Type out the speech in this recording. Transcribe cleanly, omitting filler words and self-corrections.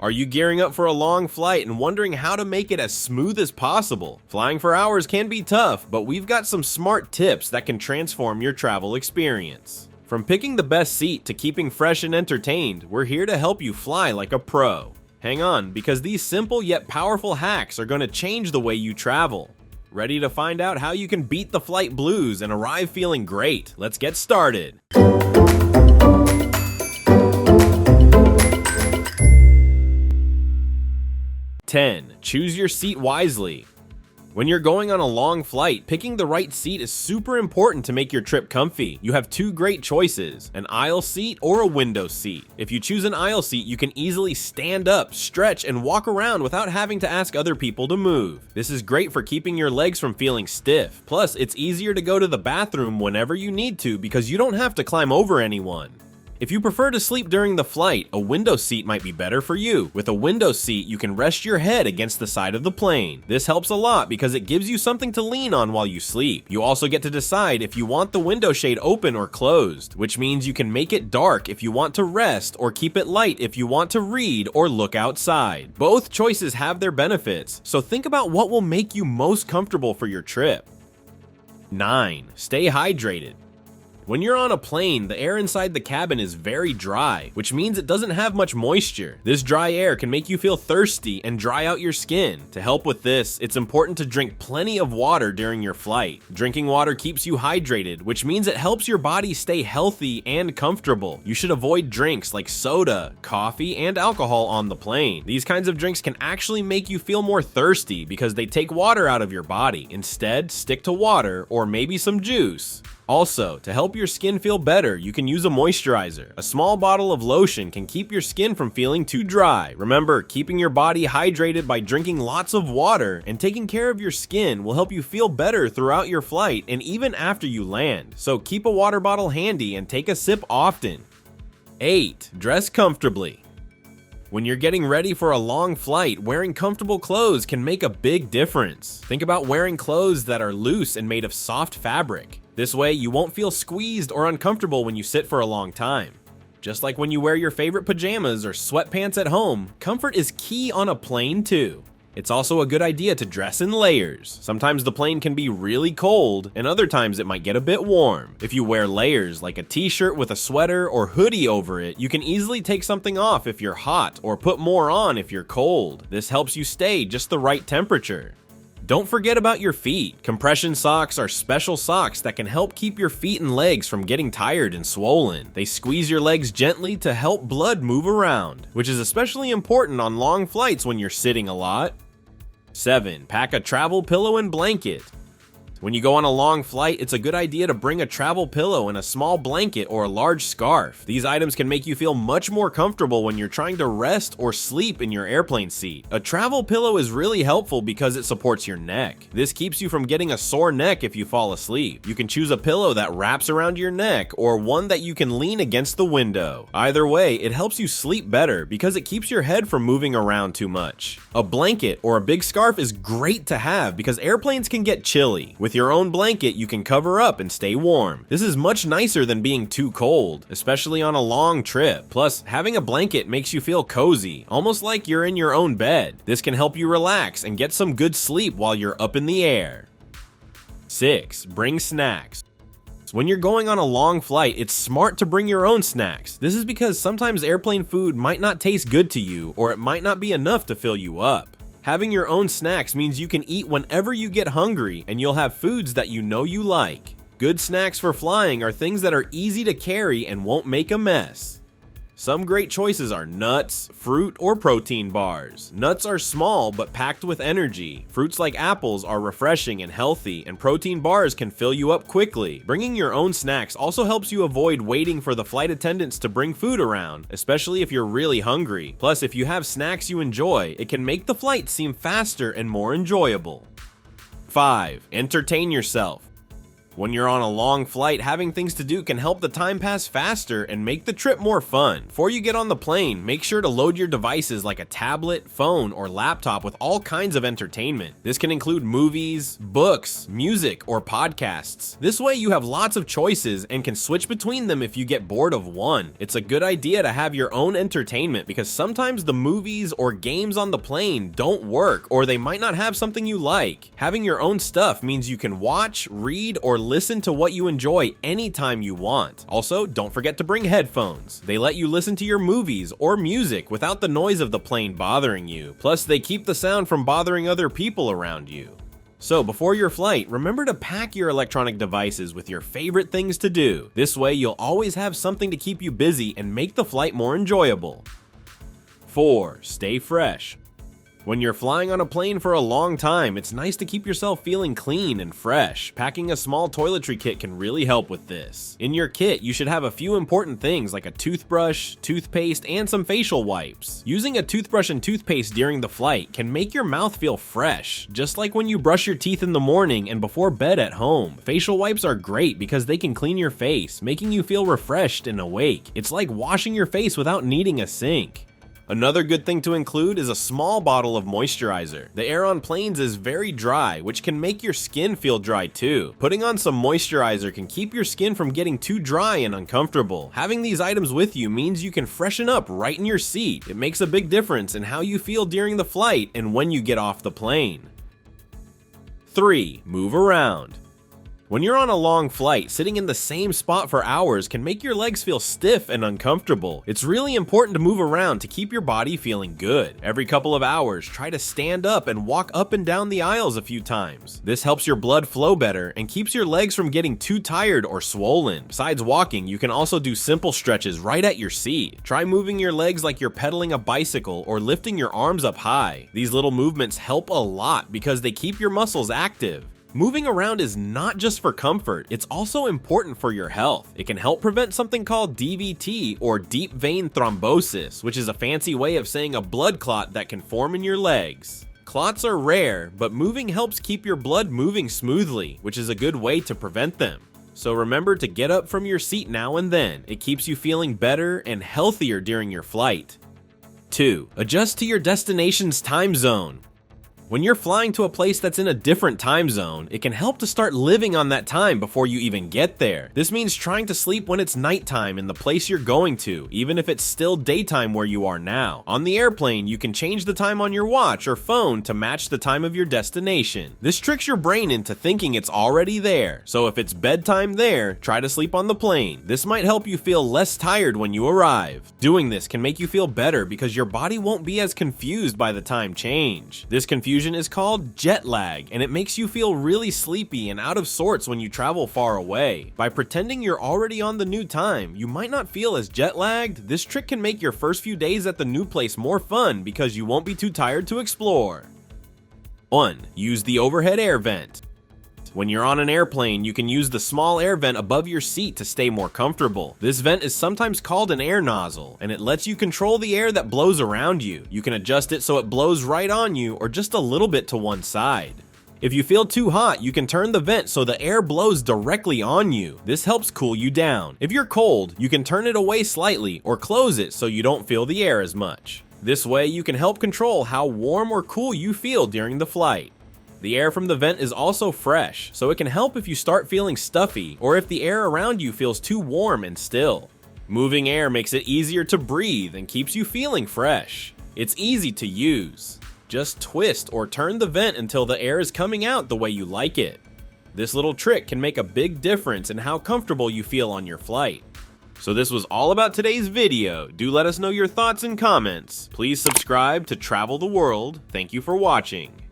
Are you gearing up for a long flight and wondering how to make it as smooth as possible? Flying for hours can be tough, but we've got some smart tips that can transform your travel experience. From picking the best seat to keeping fresh and entertained, we're here to help you fly like a pro. Hang on, because these simple yet powerful hacks are going to change the way you travel. Ready to find out how you can beat the flight blues and arrive feeling great? Let's get started. 10. Choose your seat wisely. When you're going on a long flight, picking the right seat is super important to make your trip comfy. You have two great choices, an aisle seat or a window seat. If you choose an aisle seat, you can easily stand up, stretch, and walk around without having to ask other people to move. This is great for keeping your legs from feeling stiff. Plus, it's easier to go to the bathroom whenever you need to because you don't have to climb over anyone. If you prefer to sleep during the flight, a window seat might be better for you. With a window seat, you can rest your head against the side of the plane. This helps a lot because it gives you something to lean on while you sleep. You also get to decide if you want the window shade open or closed, which means you can make it dark if you want to rest or keep it light if you want to read or look outside. Both choices have their benefits, so think about what will make you most comfortable for your trip. 9. Stay hydrated. When you're on a plane, the air inside the cabin is very dry, which means it doesn't have much moisture. This dry air can make you feel thirsty and dry out your skin. To help with this, it's important to drink plenty of water during your flight. Drinking water keeps you hydrated, which means it helps your body stay healthy and comfortable. You should avoid drinks like soda, coffee, and alcohol on the plane. These kinds of drinks can actually make you feel more thirsty because they take water out of your body. Instead, stick to water or maybe some juice. Also, to help your skin feel better, you can use a moisturizer. A small bottle of lotion can keep your skin from feeling too dry. Remember, keeping your body hydrated by drinking lots of water and taking care of your skin will help you feel better throughout your flight and even after you land. So keep a water bottle handy and take a sip often. 8. Dress comfortably. When you're getting ready for a long flight, wearing comfortable clothes can make a big difference. Think about wearing clothes that are loose and made of soft fabric. This way, you won't feel squeezed or uncomfortable when you sit for a long time. Just like when you wear your favorite pajamas or sweatpants at home, comfort is key on a plane too. It's also a good idea to dress in layers. Sometimes the plane can be really cold, and other times it might get a bit warm. If you wear layers like a t-shirt with a sweater or hoodie over it, you can easily take something off if you're hot or put more on if you're cold. This helps you stay just the right temperature. Don't forget about your feet. Compression socks are special socks that can help keep your feet and legs from getting tired and swollen. They squeeze your legs gently to help blood move around, which is especially important on long flights when you're sitting a lot. 7. Pack a travel pillow and blanket. When you go on a long flight, it's a good idea to bring a travel pillow and a small blanket or a large scarf. These items can make you feel much more comfortable when you're trying to rest or sleep in your airplane seat. A travel pillow is really helpful because it supports your neck. This keeps you from getting a sore neck if you fall asleep. You can choose a pillow that wraps around your neck or one that you can lean against the window. Either way, it helps you sleep better because it keeps your head from moving around too much. A blanket or a big scarf is great to have because airplanes can get chilly. With your own blanket, you can cover up and stay warm. This is much nicer than being too cold, especially on a long trip. Plus, having a blanket makes you feel cozy, almost like you're in your own bed. This can help you relax and get some good sleep while you're up in the air. 6. Bring snacks. When you're going on a long flight, it's smart to bring your own snacks. This is because sometimes airplane food might not taste good to you, or it might not be enough to fill you up. Having your own snacks means you can eat whenever you get hungry, and you'll have foods that you know you like. Good snacks for flying are things that are easy to carry and won't make a mess. Some great choices are nuts, fruit, or protein bars. Nuts are small but packed with energy. Fruits like apples are refreshing and healthy, and protein bars can fill you up quickly. Bringing your own snacks also helps you avoid waiting for the flight attendants to bring food around, especially if you're really hungry. Plus, if you have snacks you enjoy, it can make the flight seem faster and more enjoyable. 5. Entertain yourself. When you're on a long flight, having things to do can help the time pass faster and make the trip more fun. Before you get on the plane, make sure to load your devices like a tablet, phone, or laptop with all kinds of entertainment. This can include movies, books, music, or podcasts. This way you have lots of choices and can switch between them if you get bored of one. It's a good idea to have your own entertainment because sometimes the movies or games on the plane don't work or they might not have something you like. Having your own stuff means you can watch, read, or listen to what you enjoy anytime you want. Also, don't forget to bring headphones. They let you listen to your movies or music without the noise of the plane bothering you. Plus, they keep the sound from bothering other people around you. So before your flight, remember to pack your electronic devices with your favorite things to do. This way, you'll always have something to keep you busy and make the flight more enjoyable. 4. Stay fresh. When you're flying on a plane for a long time, it's nice to keep yourself feeling clean and fresh. Packing a small toiletry kit can really help with this. In your kit, you should have a few important things like a toothbrush, toothpaste, and some facial wipes. Using a toothbrush and toothpaste during the flight can make your mouth feel fresh, just like when you brush your teeth in the morning and before bed at home. Facial wipes are great because they can clean your face, making you feel refreshed and awake. It's like washing your face without needing a sink. Another good thing to include is a small bottle of moisturizer. The air on planes is very dry, which can make your skin feel dry too. Putting on some moisturizer can keep your skin from getting too dry and uncomfortable. Having these items with you means you can freshen up right in your seat. It makes a big difference in how you feel during the flight and when you get off the plane. 3. Move around. When you're on a long flight, sitting in the same spot for hours can make your legs feel stiff and uncomfortable. It's really important to move around to keep your body feeling good. Every couple of hours, try to stand up and walk up and down the aisles a few times. This helps your blood flow better and keeps your legs from getting too tired or swollen. Besides walking, you can also do simple stretches right at your seat. Try moving your legs like you're pedaling a bicycle or lifting your arms up high. These little movements help a lot because they keep your muscles active. Moving around is not just for comfort, it's also important for your health. It can help prevent something called DVT or deep vein thrombosis, which is a fancy way of saying a blood clot that can form in your legs. Clots are rare, but moving helps keep your blood moving smoothly, which is a good way to prevent them. So remember to get up from your seat now and then. It keeps you feeling better and healthier during your flight. 2. Adjust to your destination's time zone. When you're flying to a place that's in a different time zone, it can help to start living on that time before you even get there. This means trying to sleep when it's nighttime in the place you're going to, even if it's still daytime where you are now. On the airplane, you can change the time on your watch or phone to match the time of your destination. This tricks your brain into thinking it's already there. So if it's bedtime there, try to sleep on the plane. This might help you feel less tired when you arrive. Doing this can make you feel better because your body won't be as confused by the time change. This confusion is called jet lag, and it makes you feel really sleepy and out of sorts when you travel far away. By pretending you're already on the new time, you might not feel as jet lagged. This trick can make your first few days at the new place more fun because you won't be too tired to explore. 1. Use the overhead air vent. When you're on an airplane, you can use the small air vent above your seat to stay more comfortable. This vent is sometimes called an air nozzle, and it lets you control the air that blows around you. You can adjust it so it blows right on you or just a little bit to one side. If you feel too hot, you can turn the vent so the air blows directly on you. This helps cool you down. If you're cold, you can turn it away slightly or close it so you don't feel the air as much. This way, you can help control how warm or cool you feel during the flight. The air from the vent is also fresh, so it can help if you start feeling stuffy or if the air around you feels too warm and still. Moving air makes it easier to breathe and keeps you feeling fresh. It's easy to use. Just twist or turn the vent until the air is coming out the way you like it. This little trick can make a big difference in how comfortable you feel on your flight. So this was all about today's video. Do let us know your thoughts and comments. Please subscribe to Travel the World. Thank you for watching.